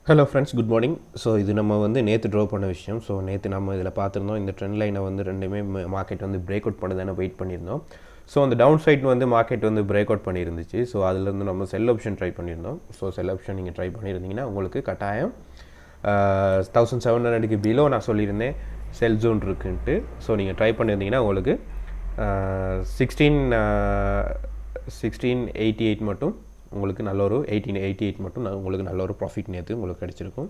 Hello friends, good morning. So இது நம்ம வந்து நேத்து ட்ரா பண்ண விஷயம். ஸோ நேத்து நம்ம இதில் பார்த்துருந்தோம் இந்த ட்ரெண்ட் லைனை வந்து ரெண்டுமே மார்க்கெட் வந்து பிரேக் அவுட் பண்ணுதானே வெயிட் பண்ணியிருந்தோம். ஸோ அந்த டவுன் சைட் வந்து மார்க்கெட் வந்து பிரேக் அவுட் பண்ணியிருந்துச்சு. ஸோ அதுலேருந்து நம்ம செல் ஆப்ஷன் ட்ரை பண்ணியிருந்தோம். ஸோ செல் ஆப்ஷன் நீங்கள் ட்ரை பண்ணியிருந்தீங்கன்னா உங்களுக்கு கட்டாயம் 1700க்கு பிலோ நான் சொல்லியிருந்தேன் செல் ஜோன் இருக்குன்ட்டு. ஸோ நீங்கள் ட்ரை பண்ணியிருந்தீங்கன்னா உங்களுக்கு 1688 மட்டும் உங்களுக்கு நல்ல ஒரு 1888 மட்டும் உங்களுக்கு நல்ல ஒரு ப்ராஃபிட் நேற்று உங்களுக்கு கிடச்சிருக்கும்.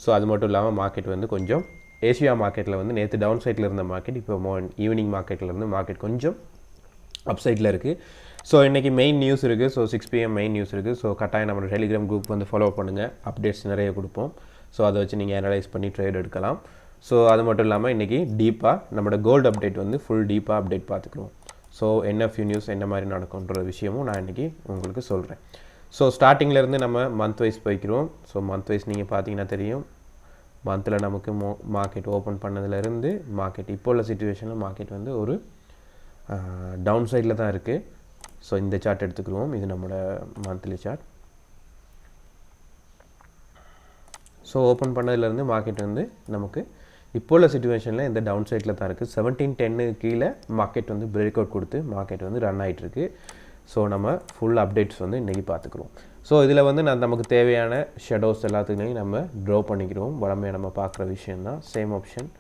ஸோ அது மட்டும் இல்லாமல் மார்க்கெட் வந்து கொஞ்சம் ஏஷியா மார்க்கெட்டில் வந்து நேற்று டவுன் சைட்டில் இருந்த மார்க்கெட் இப்போ ஈவினிங் மார்க்கெட்டில் இருந்து மார்க்கெட் கொஞ்சம் அப் சைட்டில் இருக்குது. ஸோ இன்றைக்கி மெயின் நியூஸ் இருக்குது. ஸோ 6 PM மெயின் நியூஸ் இருக்குது. ஸோ கட்டாயம் நம்ம டெலிகிராம் குரூப் வந்து ஃபாலோ பண்ணுங்கள், அப்டேட்ஸ் நிறைய கொடுப்போம். ஸோ அதை வச்சு நீங்கள் அனலைஸ் பண்ணி ட்ரேட் எடுக்கலாம். ஸோ அது மட்டும் இல்லாமல் இன்றைக்கி டீப்பாக நம்மளோட கோல்டு அப்டேட் வந்து ஃபுல் டீப்பாக அப்டேட் பார்த்துக்குறோம். ஸோ NFP நியூஸ் என்ன மாதிரி நடக்கும்ன்ற விஷயமும் நான் இன்றைக்கி உங்களுக்கு சொல்கிறேன். ஸோ ஸ்டார்டிங்லேருந்து நம்ம மந்த் வைஸ் போய்க்கிறோம். ஸோ மந்த் வைஸ் நீங்கள் பார்த்தீங்கன்னா தெரியும், மந்தில் நமக்கு மார்க்கெட் ஓப்பன் பண்ணதுலேருந்து மார்க்கெட் இப்போ உள்ள சிச்சுவேஷனில் மார்க்கெட் வந்து ஒரு டவுன் சைடில் தான் இருக்குது. ஸோ இந்த சார்ட் எடுத்துக்கிடுவோம். இது நம்மளோட மந்த்லி சார்ட். ஸோ ஓப்பன் பண்ணதுலேருந்து மார்க்கெட் வந்து நமக்கு இப்போ உள்ள சிச்சுவேஷனில் இந்த டவுன் சைடில் தான் இருக்குது. 1710 கீழே மார்க்கெட் வந்து பிரேக் அவுட் கொடுத்து மார்க்கெட் வந்து ரன் ஆகிட்டுருக்கு. ஸோ நம்ம ஃபுல் அப்டேட்ஸ் வந்து இன்றைக்கி பார்த்துக்குறோம். ஸோ இதில் வந்து நமக்கு தேவையான ஷெடோஸ் எல்லாத்துக்குமே நம்ம ட்ரா பண்ணிக்கிறோம். வளமையாக நம்ம பார்க்குற விஷயந்தான் சேம் ஆப்ஷன்.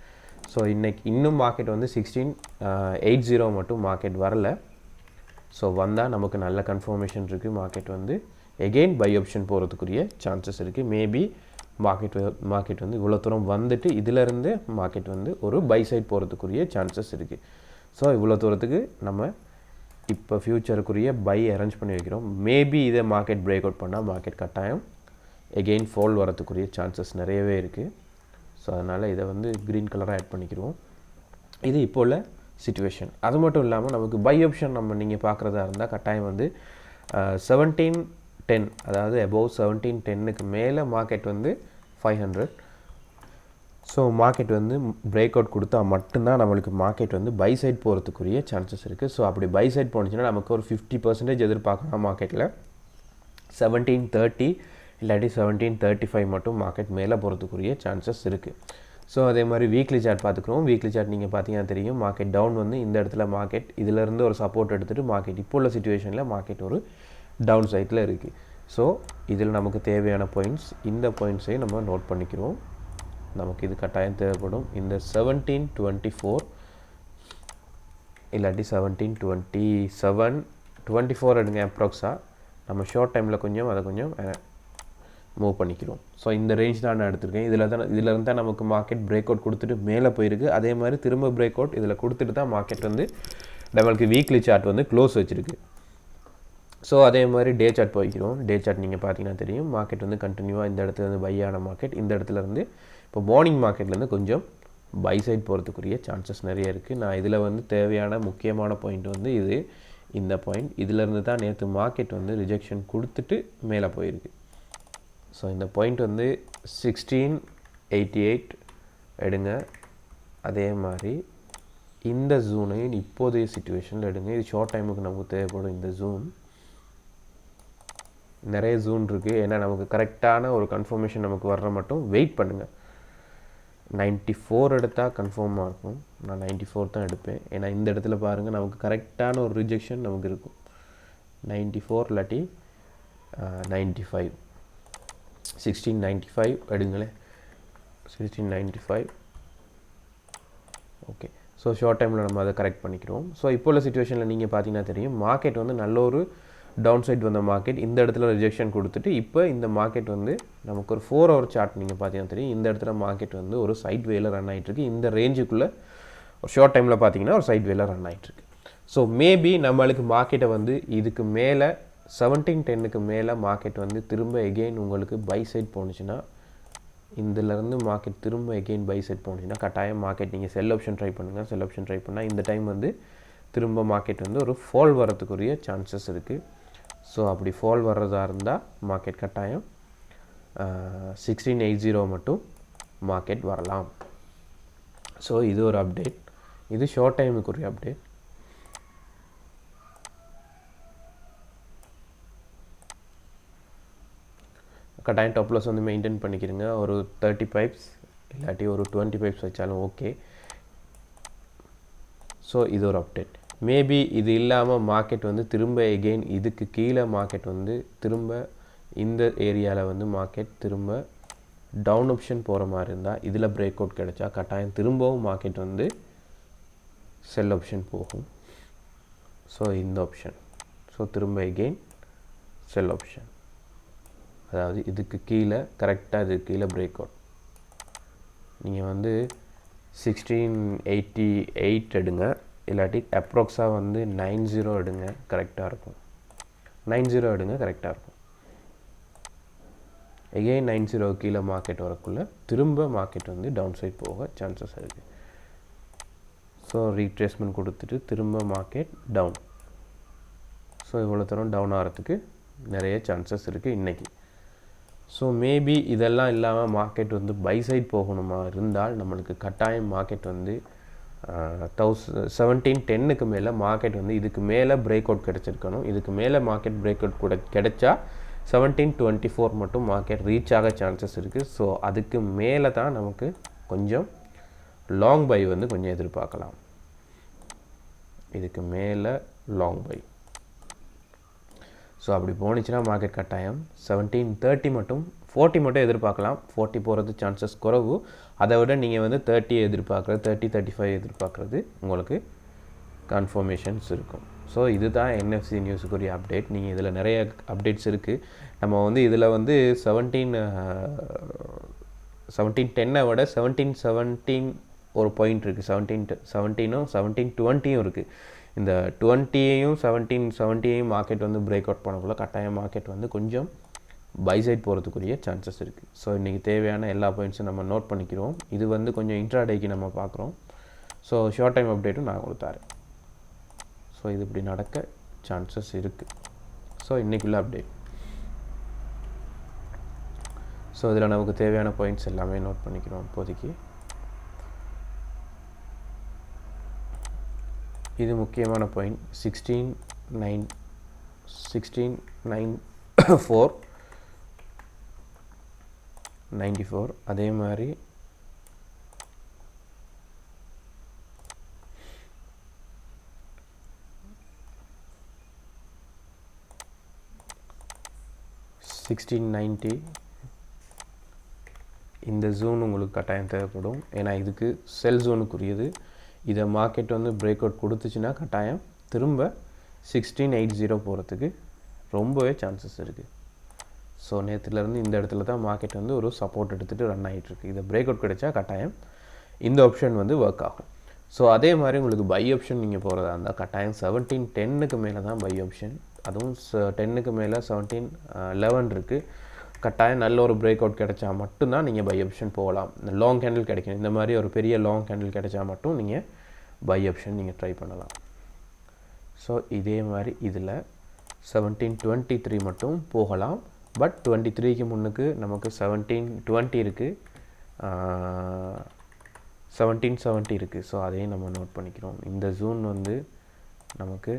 ஸோ இன்றைக்கி இன்னும் மார்க்கெட் வந்து 1680 மட்டும் மார்க்கெட் வரல. ஸோ வந்தால் நமக்கு நல்ல கன்ஃபர்மேஷன் இருக்குது. மார்க்கெட் வந்து எகெயின் பை ஆப்ஷன் போகிறதுக்குரிய சான்சஸ் இருக்குது. மேபி மார்க்கெட் வந்து இவ்வளோ தூரம் வந்துட்டு இதிலேருந்து மார்க்கெட் வந்து ஒரு பை சைட் போகிறதுக்குரிய சான்சஸ் இருக்குது. ஸோ இவ்வளோ தூரத்துக்கு நம்ம இப்போ ஃப்யூச்சருக்குரிய பை அரேஞ்ச் பண்ணி வைக்கிறோம். மேபி இதை மார்க்கெட் பிரேக் அவுட் பண்ணால் மார்க்கெட் கட்டாயம் எகெயின் ஃபால் வரத்துக்குரிய சான்சஸ் நிறையவே இருக்குது. ஸோ அதனால் இதை வந்து க்ரீன் கலராக ஆட் பண்ணிக்கிறோம். இது இப்போ உள்ள சிச்சுவேஷன். அது மட்டும் இல்லாமல் நமக்கு பை ஆப்ஷன் நீங்கள் பார்க்குறதா இருந்தால் கட்டாயம் வந்து 1710 அதாவது அபவ் 1710க்கு மேலே மார்க்கெட் வந்து 500. ஸோ மார்க்கெட் வந்து பிரேக் அவுட் கொடுத்தா மட்டும்தான் நம்மளுக்கு மார்க்கெட் வந்து பை சைட் போகிறதுக்குரிய சான்சஸ் இருக்குது. ஸோ அப்படி பை சைட் போணுச்சுன்னா நமக்கு ஒரு 50% எதிர்பார்க்கலாம். மார்க்கெட்டில் 1730 இல்லாட்டி 1735 மட்டும் மார்க்கெட் மேலே போகிறதுக்குரிய சான்சஸ் இருக்குது. ஸோ அதே மாதிரி வீக்லி சார்ட் பார்த்துக்குறோம். வீக்லி சார்ட் நீங்கள் பார்த்தீங்கன்னா தெரியும், மார்க்கெட் டவுன் வந்து இந்த இடத்துல மார்க்கெட் இதிலேருந்து ஒரு சப்போர்ட் எடுத்துகிட்டு மார்க்கெட் இப்போ உள்ள சிச்சுவேஷனில் மார்க்கெட் ஒரு டவுன் சைட்டில் இருக்குது. ஸோ இதில் நமக்கு தேவையான பாயிண்ட்ஸ், இந்த பாயிண்ட்ஸையும் நம்ம நோட் பண்ணிக்கிறோம். நமக்கு இது கட்டாயம் தேவைப்படும். இந்த 1724 இல்லாட்டி 1727 24 எடுங்க அப்ராக்ஸாக. நம்ம ஷார்ட் டைமில் கொஞ்சம் அதை கொஞ்சம் மூவ் பண்ணிக்கிறோம். ஸோ இந்த ரேஞ்ச் தான் நான் எடுத்திருக்கேன். இதில் தான் நமக்கு மார்க்கெட் பிரேக் அவுட் கொடுத்துட்டு மேலே போயிருக்கு. அதே மாதிரி திரும்ப பிரேக் அவுட் இதில் கொடுத்துட்டு தான் மார்க்கெட் வந்து நம்மளுக்கு வீக்லி சார்ட் வந்து க்ளோஸ் வச்சுருக்கு. ஸோ அதே மாதிரி டே சார்ட் போய்க்கிறோம். டே சார்ட் நீங்கள் பார்த்தீங்கன்னா தெரியும், மார்க்கெட் வந்து கண்டினியூவாக இந்த இடத்துல இருந்து பை ஆன மார்க்கெட் இந்த இடத்துல இருந்து இப்போ மார்னிங் மார்க்கெட்லேருந்து கொஞ்சம் பை சைட் போகிறதுக்குரிய சான்சஸ் நிறைய இருக்குது. நான் இதில் வந்து தேவையான முக்கியமான பாயிண்ட் வந்து இந்த பாயிண்ட். இதிலேருந்து தான் நேற்று மார்க்கெட் வந்து ரிஜெக்ஷன் கொடுத்துட்டு மேலே போயிருக்கு. ஸோ இந்த பாயிண்ட் வந்து 1688 எடுங்க. அதே மாதிரி இந்த ஜூனையும் இப்போதைய சிச்சுவேஷனில் எடுங்க. இது ஷார்ட் டைமுக்கு நமக்கு தேவைப்படும். இந்த ஜூன் நிறைய ஜூன் இருக்குது. ஏன்னா நமக்கு கரெக்டான ஒரு கன்ஃபர்மேஷன் நமக்கு வர்ற மட்டும் வெயிட் பண்ணுங்கள். 94 எடுத்தால் கன்ஃபார்மாக இருக்கும். நான் 94 தான் எடுப்பேன். ஏன்னா இந்த இடத்துல பாருங்கள், நமக்கு கரெக்டான ஒரு ரிஜெக்ஷன் நமக்கு இருக்கும். 94 இல்லாட்டி 95 1695 எடுங்களேன். 1695 ஓகே. ஸோ ஷார்ட் டைமில் நம்ம அதை கரெக்ட் பண்ணிக்கிறோம். ஸோ இப்போ உள்ள சிச்சுவேஷனில் நீங்கள் பார்த்தீங்கன்னா தெரியும், மார்க்கெட் வந்து நல்ல ஒரு டவுன் சைட் வந்த மார்க்கெட் இந்த இடத்துல ரிஜெக்ஷன் கொடுத்துட்டு இப்போ இந்த மார்க்கெட் வந்து நமக்கு ஒரு 4 ஹவர் சார்ட் நீங்கள் பார்த்தீங்கன்னா தெரியும், இந்த இடத்துல மார்க்கெட் வந்து ஒரு சைட் வேல ரன் ஆகிட்டுருக்கு. இந்த ரேஞ்சுக்குள்ளே ஒரு ஷார்ட் டைமில் பார்த்தீங்கன்னா ஒரு சைட் வேல ரன் ஆகிட்டுருக்கு. ஸோ மேபி நம்மளுக்கு மார்க்கெட்டை வந்து இதுக்கு மேலே 1710க்கு மேலே மார்க்கெட் வந்து திரும்ப எகெயின் உங்களுக்கு பை சைட் போணுச்சுன்னா, இதிலேருந்து மார்க்கெட் திரும்ப எகெயின் பை சைட் போணுச்சுன்னா கட்டாயம் மார்க்கெட் நீங்கள் செல் ஆப்ஷன் ட்ரை பண்ணுங்கள். செல் ஆப்ஷன் ட்ரை பண்ணால் இந்த டைம் வந்து திரும்ப மார்க்கெட் வந்து ஒரு ஃபால் வரத்துக்குரிய சான்சஸ் இருக்குது. ஸோ அப்படி ஃபால் வர்றதா இருந்தால் மார்க்கெட் கட்டாயம் 1680 மட்டும் மார்க்கெட் வரலாம். ஸோ இது ஒரு அப்டேட். இது ஷார்ட் டைமுக்குரிய அப்டேட். கட்டாயம் டாப் லாஸ் வந்து மெயின்டைன் பண்ணிக்கிறங்க ஒரு 30 பைப்ஸ் இல்லாட்டி ஒரு 20 பைப்ஸ் வச்சாலும் ஓகே ஸோ இது ஒரு அப்டேட் மேபி இது இல்லாமல் மார்க்கெட் வந்து திரும்ப எகெயின் இதுக்கு கீழே மார்க்கெட் வந்து திரும்ப இந்த ஏரியாவில் வந்து மார்க்கெட் திரும்ப டவுன் ஆப்ஷன் போகிற மாதிரி இருந்தால் இதில் பிரேக் அவுட் கிடைச்சா கட்டாயம் திரும்பவும் மார்க்கெட் வந்து செல் ஆப்ஷன் போகும் ஸோ இந்த ஆப்ஷன் ஸோ திரும்ப எகெயின் செல் ஆப்ஷன் அதாவது இதுக்கு கீழே கரெக்டாக இதுக்கு கீழே பிரேக் அவுட் நீங்கள் வந்து 1688 எடுங்க இல்லாட்டி அப்ராக்ஸாக வந்து 90 எடுங்க கரெக்டாக இருக்கும் 90 எடுங்க கரெக்டாக இருக்கும் எகெயின் 90 கீழே மார்க்கெட் வரக்குள்ளே திரும்ப மார்க்கெட் வந்து டவுன் சைட் போக சான்சஸ் இருக்குது ஸோ ரீட்ரேஸ்மெண்ட் கொடுத்துட்டு திரும்ப மார்க்கெட் டவுன் ஸோ இவ்வளோ தூரம் டவுன் ஆகிறதுக்கு நிறைய சான்சஸ் இருக்குது இன்றைக்கி ஸோ மேபி இதெல்லாம் இல்லாமல் மார்க்கெட் வந்து பை சைட் போகணுமா இருந்தால் நம்மளுக்கு கட்டாயம் மார்க்கெட் வந்து 1710க்கு மேலே மார்க்கெட் வந்து இதுக்கு மேலே பிரேக் அவுட் கிடச்சிருக்கணும் இதுக்கு மேலே மார்க்கெட் பிரேக் அவுட் கூட கிடைச்சா 1724 மட்டும் மார்க்கெட் ரீச் ஆக சான்சஸ் இருக்குது ஸோ அதுக்கு மேலே தான் நமக்கு கொஞ்சம் லாங் பை வந்து கொஞ்சம் எதிர்பார்க்கலாம் இதுக்கு மேலே லாங் பை ஸோ அப்படி போனிச்சுன்னா மார்க்கெட் கட்டாயம் 1730 மட்டும் 40 மட்டும் எதிர்பார்க்கலாம் 40 போகிறது சான்சஸ் குறைவு அதை விட நீங்கள் வந்து 30 எதிர்பார்க்குறது 35 எதிர்பார்க்குறது உங்களுக்கு கன்ஃபர்மேஷன்ஸ் இருக்கும் ஸோ இதுதான் என்எஃப்சி நியூஸுக்குரிய அப்டேட் நீங்கள் இதில் நிறைய அப்டேட்ஸ் இருக்குது நம்ம வந்து இதில் வந்து 1710 விட 1717 ஒரு பாயிண்ட் இருக்குது 1717ம் 1720யும் இருக்குது இந்த 20யையும் 1770யையும் மார்க்கெட் வந்து பிரேக் அவுட் பண்ணக்குள்ள கட்டாயம் மார்க்கெட் வந்து கொஞ்சம் பை சைட் போகிறதுக்குரிய சான்சஸ் இருக்குது ஸோ இன்றைக்கி தேவையான எல்லா பாயிண்ட்ஸும் நம்ம நோட் பண்ணிக்கிறோம் இது வந்து கொஞ்சம் இன்ட்ராடேக்கு நம்ம பார்க்குறோம் ஸோ ஷார்ட் டைம் அப்டேட்டும் நான் கொடுத்தாரேன் ஸோ இது இப்படி நடக்க சான்சஸ் இருக்குது ஸோ இன்றைக்குள்ள அப்டேட் ஸோ இதில் நமக்கு தேவையான பாயிண்ட்ஸ் எல்லாமே நோட் பண்ணிக்கிறோம் இப்போதைக்கு இது முக்கியமான பாயிண்ட் 1694 அதே மாதிரி $1690 இந்த ஜோன் உங்களுக்கு கட்டாயம் தேவைப்படும் ஏன்னா இதுக்கு செல் ஜோனுக்குரியது இதை மார்க்கெட் வந்து பிரேக் அவுட் கொடுத்துச்சுன்னா கட்டாயம் திரும்ப 1680 போகிறதுக்கு ரொம்பவே சான்சஸ் இருக்குது ஸோ நேற்றுலேருந்து இந்த இடத்துல தான் மார்க்கெட் வந்து ஒரு சப்போர்ட் எடுத்துகிட்டு ரன் ஆகிட்டுருக்கு இதை பிரேக் அவுட் கிடைச்சா கட்டாயம் இந்த ஆப்ஷன் வந்து ஒர்க் ஆகும் ஸோ அதே மாதிரி உங்களுக்கு பை ஆப்ஷன் நீங்கள் போகிறதா இருந்தால் கட்டாயம் 1710க்கு மேலே தான் பை ஆப்ஷன் அதுவும் 10க்கு மேலே 1711 இருக்குது கட்டாயம் நல்ல ஒரு பிரேக் அவுட் கிடைச்சா மட்டும்தான் நீங்கள் பை ஆப்ஷன் போகலாம் இந்த லாங் கேண்டில் கிடைக்கும் இந்த மாதிரி ஒரு பெரிய லாங் கேண்டில் கிடைச்சா மட்டும் நீங்கள் பை ஆப்ஷன் நீங்கள் ட்ரை பண்ணலாம் ஸோ இதே மாதிரி இதில் 1723 மட்டும் போகலாம் பட் 23க்கு முன்னுக்கு நமக்கு 1720 இருக்குது 1770 இருக்குது ஸோ அதையும் நம்ம நோட் பண்ணிக்கிறோம் இந்த ஜூன் வந்து நமக்கு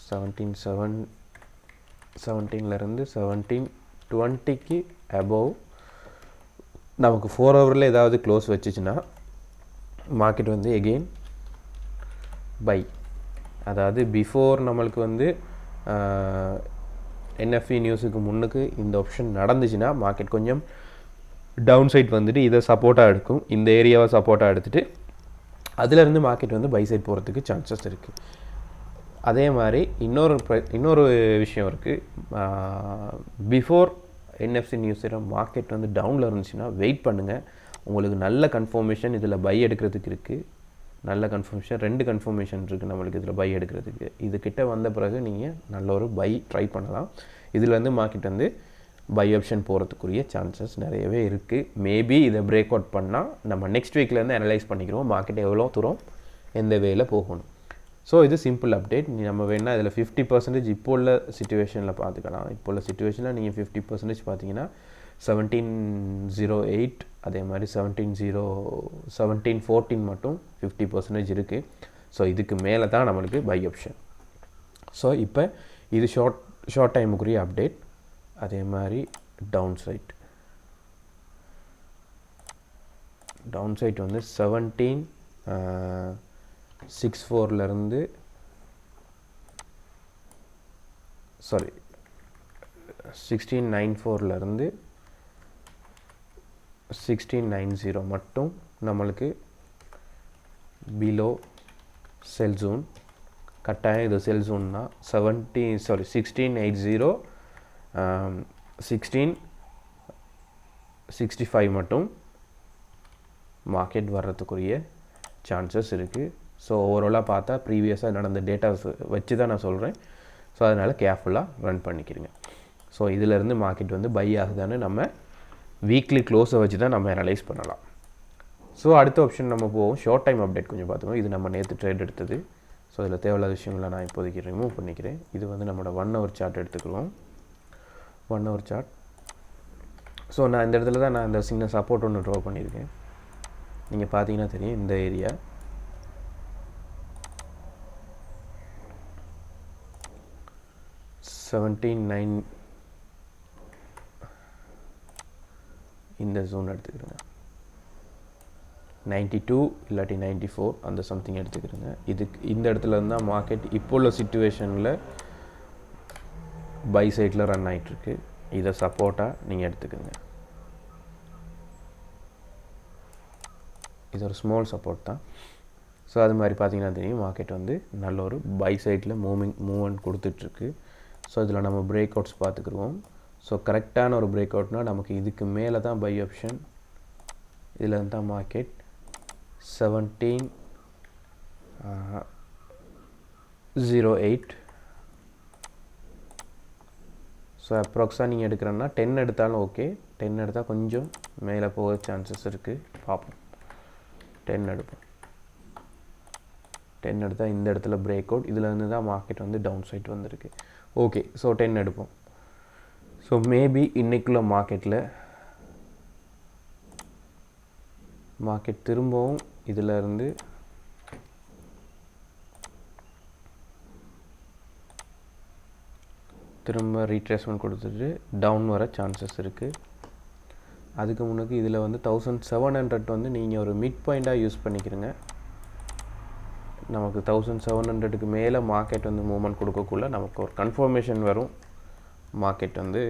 17லேருந்து 1720க்கு அபோவ் நமக்கு 4 ஹவரில் ஏதாவது க்ளோஸ் வச்சுச்சுன்னா மார்க்கெட் வந்து எகெயின் பை அதாவது பிஃபோர் நம்மளுக்கு வந்து என்எஃப்இ நியூஸுக்கு முன்னுக்கு இந்த ஆப்ஷன் நடந்துச்சுன்னா மார்க்கெட் கொஞ்சம் டவுன் சைட் வந்துட்டு இதை சப்போர்ட்டாக எடுக்கும் இந்த ஏரியாவை சப்போர்ட்டாக எடுத்துகிட்டு அதிலேருந்து மார்க்கெட் வந்து பை சைட் போகிறதுக்கு சான்சஸ் இருக்குது அதே மாதிரி இன்னொரு விஷயம் இருக்குது பிஃபோர் என்எஃப்சி நியூஸ் மார்க்கெட் வந்து டவுனில் இருந்துச்சுன்னா வெயிட் பண்ணுங்கள் உங்களுக்கு நல்ல கன்ஃபர்மேஷன் இதில் பை எடுக்கிறதுக்கு இருக்குது நல்ல கன்ஃபர்மேஷன் 2 கன்ஃபர்மேஷன் இருக்குது நம்மளுக்கு இதில் பை எடுக்கிறதுக்கு இதுக்கிட்ட வந்த பிறகு நீங்கள் நல்ல ஒரு பை ட்ரை பண்ணலாம் இதுலேருந்து மார்க்கெட் வந்து பை ஆப்ஷன் போகிறதுக்குரிய சான்சஸ் நிறையவே இருக்குது மேபி இதை பிரேக் அவுட் பண்ணால் நம்ம நெக்ஸ்ட் வீக்லேருந்து அனலைஸ் பண்ணிக்கிறோம் மார்க்கெட் எவ்வளோ தூரம் எந்த வேல போகணும் ஸோ இது சிம்பிள் அப்டேட் நம்ம வேணால் இதில் 50% இப்போ உள்ள சிச்சுவேஷனில் பார்த்துக்கலாம் இப்போ உள்ள சிச்சுவேஷனில் நீங்கள் 50% பார்த்தீங்கன்னா 1708 அதே மாதிரி 1714 மட்டும் 50% இருக்குது ஸோ இதுக்கு மேலே தான் நம்மளுக்கு பை ஆப்ஷன் ஸோ இப்போ இது ஷார்ட் டைமுக்குரிய அப்டேட் அதே மாதிரி டவுன் சைட் வந்து 1764 இருந்து சாரி 1694 இருந்து 1690 மட்டும் நம்மளுக்கு பிலோ செல் ஜோன். கட்டாயம் இது செல் ஜோன்னா 1680 1665 மட்டும் மார்க்கெட் வர்றதுக்குரிய சான்சஸ் இருக்குது. ஸோ ஓவராலாக பார்த்தா ப்ரீவியஸாக நடந்த டேட்டாஸ் வச்சு தான் நான் சொல்கிறேன். ஸோ அதனால் கேர்ஃபுல்லாக ரன் பண்ணிக்கிறீங்க. ஸோ இதிலேருந்து மார்க்கெட் வந்து பை ஆகுதான்னு நம்ம வீக்லி க்ளோஸை வச்சு தான் நம்ம அனலைஸ் பண்ணலாம். ஸோ அடுத்த ஆப்ஷன் நம்ம போவோம். ஷார்ட் டைம் அப்டேட் கொஞ்சம் பார்த்துக்கணும். இது நம்ம நேற்று ட்ரேட் எடுத்தது. ஸோ இதில் தேவையில்லாத விஷயங்களை நான் இப்போதைக்கு ரிமூவ் பண்ணிக்கிறேன். இது வந்து நம்மளோட 1 hour சார்ட் எடுத்துக்கிறோம். 1 hour சார்ட். ஸோ நான் இந்த இடத்துல தான் நான் இந்த சின்ன சப்போர்ட் ஒன்று ட்ரா பண்ணியிருக்கேன். நீங்கள் பார்த்தீங்கன்னா தெரியும் இந்த ஏரியா. இந்த ஜோன் எடுத்துக்கிறேங்க. 92 இல்லாட்டி 94 அந்த சம்திங் எடுத்துக்கிறேங்க. இதுக்கு இந்த இடத்துல இருந்தால் மார்க்கெட் இப்போ உள்ள சிச்சுவேஷனில் பை சைடில் ரன் ஆகிட்டுருக்கு. இதை சப்போர்ட்டாக நீங்கள் எடுத்துக்கோங்க. இது ஒரு ஸ்மால் சப்போர்ட் தான். ஸோ அது மாதிரி பார்த்தீங்கன்னா தெரியும் மார்க்கெட் வந்து நல்ல ஒரு பை சைடில் மூவ்மெண்ட் கொடுத்துட்ருக்கு. ஸோ இதில் நம்ம பிரேக் அவுட்ஸ் பார்த்துக்குருவோம். ஸோ கரெக்டான ஒரு பிரேக் அவுட்னால் நமக்கு இதுக்கு மேலே தான் பை ஆப்ஷன். இதில் இருந்து தான் மார்க்கெட் 1708. ஸோ அப்ராக்ஸாக நீங்கள் எடுக்கிறேன்னா 10 எடுத்தாலும் ஓகே. 10 எடுத்தால் கொஞ்சம் மேலே போக சான்சஸ் இருக்குது. பார்ப்போம். 10 எடுப்போம். 10 எடுத்தால் இந்த இடத்துல பிரேக் அவுட். இதில் இருந்து தான் மார்க்கெட் வந்து டவுன் சைட் வந்திருக்கு. ஓகே. ஸோ 10 எடுப்போம். ஸோ மேபி இன்றைக்குள்ள மார்க்கெட் திரும்பவும் இதில் இருந்து திரும்ப ரீட்ரேஸ்மெண்ட் கொடுத்துட்டு டவுன் வர சான்சஸ் இருக்குது. அதுக்கு முன்னாடி இதில் வந்து 1700 வந்து நீங்கள் ஒரு மிட் பாயிண்ட்டாக யூஸ் பண்ணிக்கிறீங்க. நமக்கு 1700க்கு மேலே மார்க்கெட் வந்து மூவ்மெண்ட் கொடுக்கக்குள்ள நமக்கு ஒரு கன்ஃபர்மேஷன் வரும் மார்க்கெட் வந்து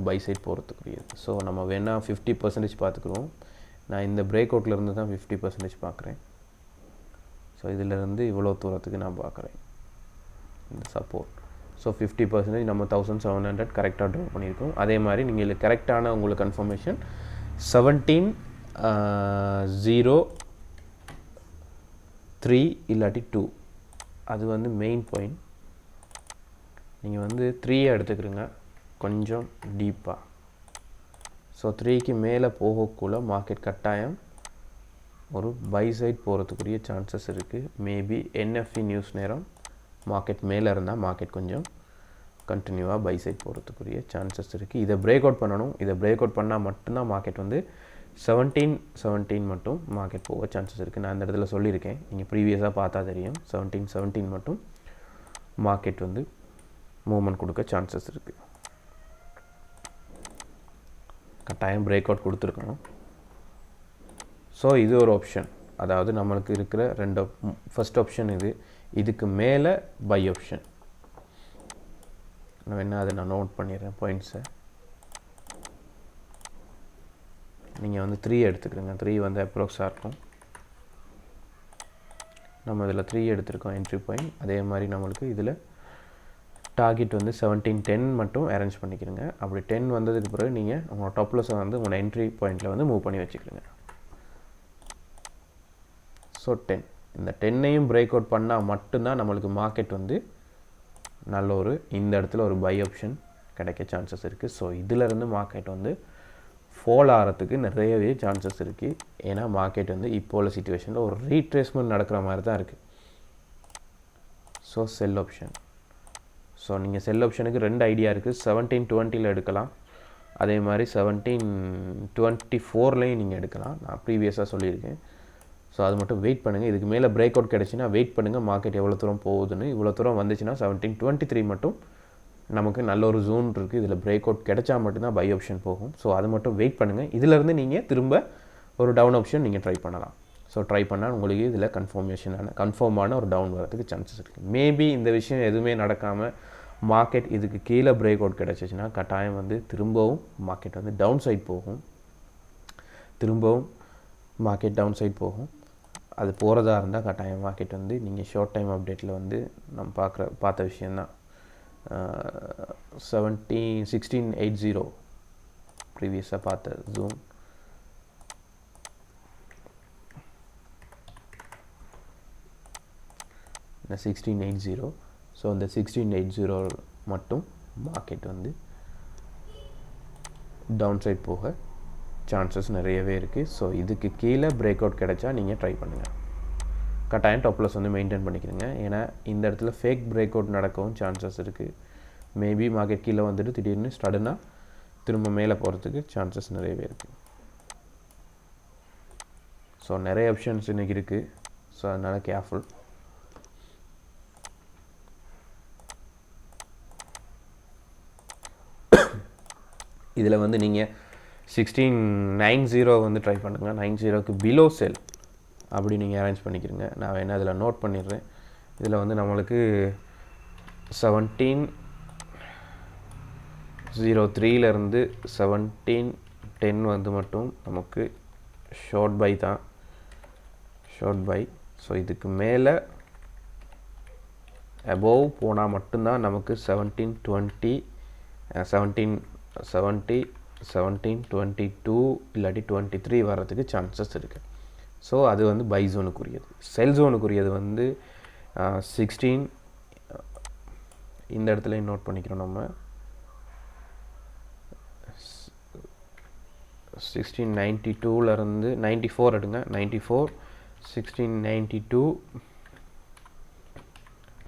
பை சைட் போகிறதுக்குரியது. ஸோ நம்ம வேணால் 50% பார்த்துக்குருவோம். நான் இந்த பிரேக் அவுட்லேருந்து தான் 50% பார்க்குறேன். ஸோ இதிலேருந்து இவ்வளோ தூரத்துக்கு நான் பார்க்குறேன் இந்த சப்போர்ட். ஸோ 50% நம்ம 1700 கரெக்டாக ட்ரா பண்ணியிருக்கோம். அதே மாதிரி நீங்கள் கரெக்டான உங்களுக்கு கன்ஃபர்மேஷன் 1703 இல்லாட்டி 2 அது வந்து மெயின் பாயிண்ட். நீங்கள் வந்து 3 எடுத்துக்கிறீங்க கொஞ்சம் டீப்பாக. ஸோ 3க்கு மேலே போகக்குள்ள மார்க்கெட் கட்டாயம் ஒரு பை சைட் போகிறதுக்குரிய சான்சஸ் இருக்குது. மேபி NFP நியூஸ் நேரம் மார்க்கெட் மேலே இருந்தால் மார்க்கெட் கொஞ்சம் கண்டினியூவாக பை சைட் போகிறதுக்குரிய சான்சஸ் இருக்குது. இதை பிரேக் அவுட் பண்ணணும். இதை பிரேக் அவுட் பண்ணால் மட்டும்தான் மார்க்கெட் வந்து 1717 மட்டும் மார்க்கெட் போக சான்சஸ் இருக்குது. நான் இந்த இடத்துல சொல்லியிருக்கேன். நீங்கள் ப்ரீவியஸாக பார்த்தா தெரியும் 1717 மட்டும் மார்க்கெட் வந்து மூவ்மெண்ட் கொடுக்க சான்சஸ் இருக்குது. கட்டாயம் பிரேக் அவுட் கொடுத்துருக்கணும். ஸோ இது ஒரு ஆப்ஷன். அதாவது நம்மளுக்கு இருக்கிற ஃபர்ஸ்ட் ஆப்ஷன் இதுக்கு மேலே பை ஆப்ஷன். நான் வேணா அதை நான் நோட் பண்ணிடுறேன் பாயிண்ட்ஸை. நீங்கள் வந்து 3 எடுத்துக்கிறீங்க. 3 வந்து அப்ராக்ஸாக இருக்கும். நம்ம இதில் 3 எடுத்துருக்கோம் என்ட்ரி பாயிண்ட். அதே மாதிரி நம்மளுக்கு இதில் டார்கெட் வந்து 1710 மட்டும் அரேஞ்ச் பண்ணிக்கிறீங்க. அப்படி 10 வந்ததுக்கு பிறகு நீங்கள் உங்களோட டாப் லாஸை வந்து உங்களோட என்ட்ரி பாயிண்டில் வந்து மூவ் பண்ணி வச்சுக்கிறீங்க. ஸோ 10 இந்த 10ஐயும் பிரேக் அவுட் பண்ணால் மட்டும்தான் நம்மளுக்கு மார்க்கெட் வந்து நல்ல ஒரு இந்த இடத்துல ஒரு பை ஆப்ஷன் கிடைக்க சான்சஸ் இருக்குது. ஸோ இதிலேருந்து மார்க்கெட் வந்து ஃபால் ஆகிறதுக்கு நிறையவே சான்சஸ் இருக்குது. ஏன்னா மார்க்கெட் வந்து இப்போ உள்ள சிச்சுவேஷனில் ஒரு ரீட்ரேஸ்மெண்ட் நடக்கிற மாதிரி தான் இருக்குது. So cell option. ஸோ நீங்கள் செல் ஆப்ஷனுக்கு 2 ஐடியா இருக்குது. 1720 எடுக்கலாம். அதே மாதிரி 1724லையும் நீங்கள் எடுக்கலாம். நான் ப்ரீவியஸாக சொல்லியிருக்கேன். ஸோ அது மட்டும் வெயிட் பண்ணுங்கள். இதுக்கு மேலே பிரேக் அவுட் கிடச்சின்னா வெயிட் பண்ணுங்கள் மார்க்கெட் எவ்வளோ தூரம் போகுதுன்னு. இவ்வளோ தூரம் வந்துச்சுன்னா 1723 மட்டும் நமக்கு நல்ல ஒரு ஜோன் இருக்குது. இதில் பிரேக் அவுட் கிடைச்சா மட்டும்தான் பை ஆப்ஷன் போகும். ஸோ அது மட்டும் வெயிட் பண்ணுங்கள். இதிலேருந்து நீங்கள் திரும்ப ஒரு டவுன் ஆப்ஷன் நீங்கள் ட்ரை பண்ணலாம். ஸோ ட்ரை பண்ணால் உங்களுக்கு இதில் கன்ஃபார்மான ஒரு டவுன் வரதுக்கு சான்சஸ் இருக்குது. மேபி இந்த விஷயம் எதுவுமே நடக்காமல் மார்க்கெட் இதுக்கு கீழே பிரேக் அவுட் கிடச்சிச்சின்னா கட்டாயம் வந்து திரும்பவும் மார்க்கெட் வந்து டவுன் சைட் போகும். அது போகிறதா இருந்தால் கட்டாயம் மார்க்கெட் வந்து நீங்கள் ஷார்ட் டைம் அப்டேட்டில் வந்து நம்ம பார்த்த விஷயந்தான். 1680 ப்ரீவியஸாக பார்த்த ஜூன். இந்த 1680. ஸோ அந்த 1680 மட்டும் மார்க்கெட் வந்து டவுன் சைட் போக சான்சஸ் நிறையவே இருக்குது. ஸோ இதுக்கு கீழே பிரேக் அவுட் கிடைச்சா நீங்கள் ட்ரை பண்ணுங்கள். கட்டாயம் டாப் லாஸ் வந்து மெயின்டைன் பண்ணிக்கிறங்க. ஏன்னா இந்த இடத்துல ஃபேக் பிரேக் அவுட் நடக்கவும் சான்சஸ் இருக்குது. மேபி மார்க்கெட் கீழே வந்துட்டு திடீர்னு சடனாக திரும்ப மேலே போகிறதுக்கு சான்சஸ் நிறையவே இருக்குது. ஸோ நிறைய ஆப்ஷன்ஸ் இன்றைக்கி இருக்குது. ஸோ அதனால் கேர்ஃபுல். இதில் வந்து நீங்கள் 1690 வந்து ட்ரை பண்ணுங்கள். 90க்கு பிலோ செல் அப்படி நீங்கள் அரேஞ்ச் பண்ணிக்கிறங்க. நான் வேணால் இதில் நோட் பண்ணிடுறேன். இதில் வந்து நம்மளுக்கு 1703லேருந்து 1710 வந்து மட்டும் நமக்கு ஷார்ட் பை தான். ஸோ இதுக்கு மேலே அபோவ் போனால் மட்டும்தான் நமக்கு 1720 1722 இல்லாட்டி 23 வர்றதுக்கு சான்சஸ் இருக்குது. ஸோ அது வந்து பை ஜோனுக்குரியது. செல் ஜோனுக்குரியது வந்து 16 இந்த இடத்துல நோட் பண்ணிக்கிறோம். நம்ம 1692லேருந்து 94 எடுங்க. 94 1692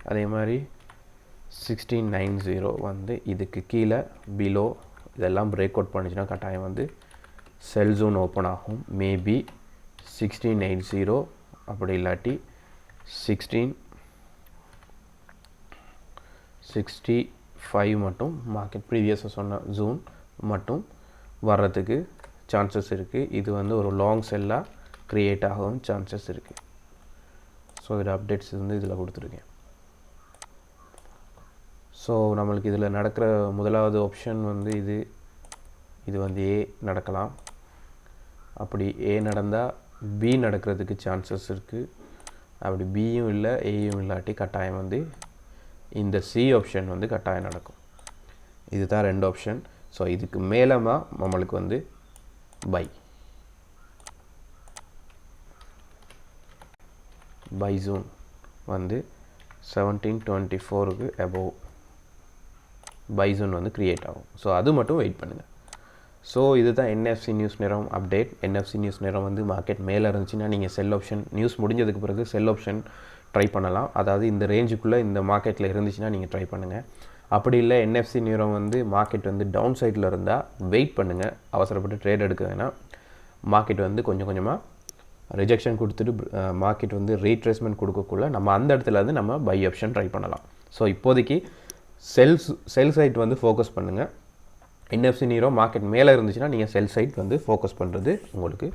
அதே மாதிரி 1690 வந்து இதுக்கு கீழே பிலோ இதெல்லாம் பிரேக் அவுட் பண்ணிச்சுன்னா கட்டாயம் வந்து செல் ஜோன் ஓப்பன் ஆகும். மேபி 1680 அப்படி இல்லாட்டி 1665 மட்டும் மார்க்கெட் ப்ரீவியஸாக சொன்ன ஜோன் மட்டும் வர்றதுக்கு சான்சஸ் இருக்குது. இது வந்து ஒரு லாங் செல்லாக க்ரியேட் ஆகவும் சான்சஸ் இருக்குது. ஸோ இதோட அப்டேட்ஸ் வந்து இதில் கொடுத்துருக்கேன். ஸோ நம்மளுக்கு இதில் நடக்கிற முதலாவது ஆப்ஷன் வந்து இது வந்து ஏ நடக்கலாம். அப்படி ஏ நடந்தால் பி நடக்கிறதுக்கு சான்சஸ் இருக்குது. அப்படி பியும் இல்லை ஏயும் இல்லாட்டி கட்டாயம் வந்து இந்த சி ஆப்ஷன் வந்து கட்டாயம் நடக்கும். இதுதான் 2 ஆப்ஷன். ஸோ இதுக்கு மேலமா நம்மளுக்கு வந்து பை ஜோன் வந்து 1724க்கு அபோவ் பை ஜோன் வந்து க்ரியேட் ஆகும். ஸோ அது மட்டும் வெயிட் பண்ணுங்கள். ஸோ இதுதான் என்எஃப்சி நியூஸ் நேரம் அப்டேட். என்எஃப்சி நியூஸ் நேரம் வந்து மார்க்கெட் மேலே இருந்துச்சுன்னா நீங்கள் செல் ஆப்ஷன் நியூஸ் முடிஞ்சதுக்கு பிறகு செல் ஆப்ஷன் ட்ரை பண்ணலாம். அதாவது இந்த ரேஞ்சுக்குள்ளே இந்த மார்க்கெட்டில் இருந்துச்சுன்னா நீங்கள் ட்ரை பண்ணுங்கள். அப்படி இல்லை என்எஃப்சி நேரம் வந்து மார்க்கெட் வந்து டவுன் சைடில் இருந்தால் வெயிட் பண்ணுங்கள். அவசரப்பட்டு ட்ரேட் எடுக்க வேணாம். மார்க்கெட் வந்து கொஞ்சம் கொஞ்சமாக ரிஜெக்ஷன் கொடுத்துட்டு மார்க்கெட் வந்து ரீட்ரேஸ்மெண்ட் கொடுக்கக்குள்ள நம்ம அந்த இடத்துல வந்து நம்ம பை ஆப்ஷன் ட்ரை பண்ணலாம். ஸோ இப்போதைக்கு செல் சைட் வந்து ஃபோக்கஸ் பண்ணுங்கள். என்எஃப்சி நீரோ மார்க்கெட் மேலே இருந்துச்சுன்னா நீங்கள் செல் சைட் வந்து ஃபோக்கஸ் பண்ணுறது உங்களுக்கு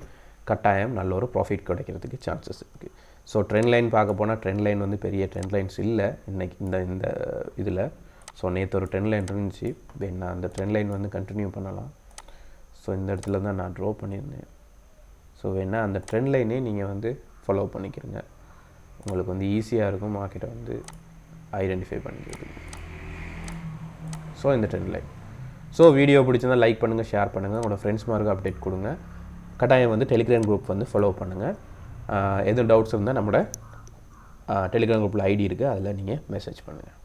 கட்டாயம் நல்ல ஒரு ப்ராஃபிட் கிடைக்கிறதுக்கு சான்சஸ் இருக்குது. ஸோ ட்ரெண்ட் லைன் பார்க்க போனால் ட்ரெண்ட் லைன் வந்து பெரிய ட்ரெண்ட் லைன்ஸ் இல்லை இன்றைக்கி இந்த இதில். ஸோ நேற்று ஒரு ட்ரெண்ட் லைன் இருந்துச்சு. வேணா அந்த ட்ரெண்ட் லைன் வந்து கண்டினியூ பண்ணலாம். ஸோ இந்த இடத்துல தான் நான் ட்ரா பண்ணியிருந்தேன். ஸோ வேணால் அந்த ட்ரெண்ட் லைனே நீங்கள் வந்து ஃபாலோ பண்ணிக்கிறங்க. உங்களுக்கு வந்து ஈஸியாக இருக்கும் மார்க்கெட்டை வந்து ஐடென்டிஃபை பண்ணிக்கிறது. ஸோ இந்த ட்ரெண்ட் லைன். ஸோ வீடியோ பிடிச்சிருந்தால் லைக் பண்ணுங்கள், ஷேர் பண்ணுங்கள், உங்களோட ஃப்ரெண்ட்ஸ் மார்க்கு அப்டேட் கொடுங்க. கட்டாயம் வந்து டெலிகிராம் குரூப் வந்து ஃபாலோ பண்ணுங்கள். எதுவும் டவுட்ஸ் இருந்தால் நம்மளோட டெலிகிராம் குரூப்பில் ஐடி இருக்குது, அதில் நீங்கள் மெசேஜ் பண்ணுங்கள்.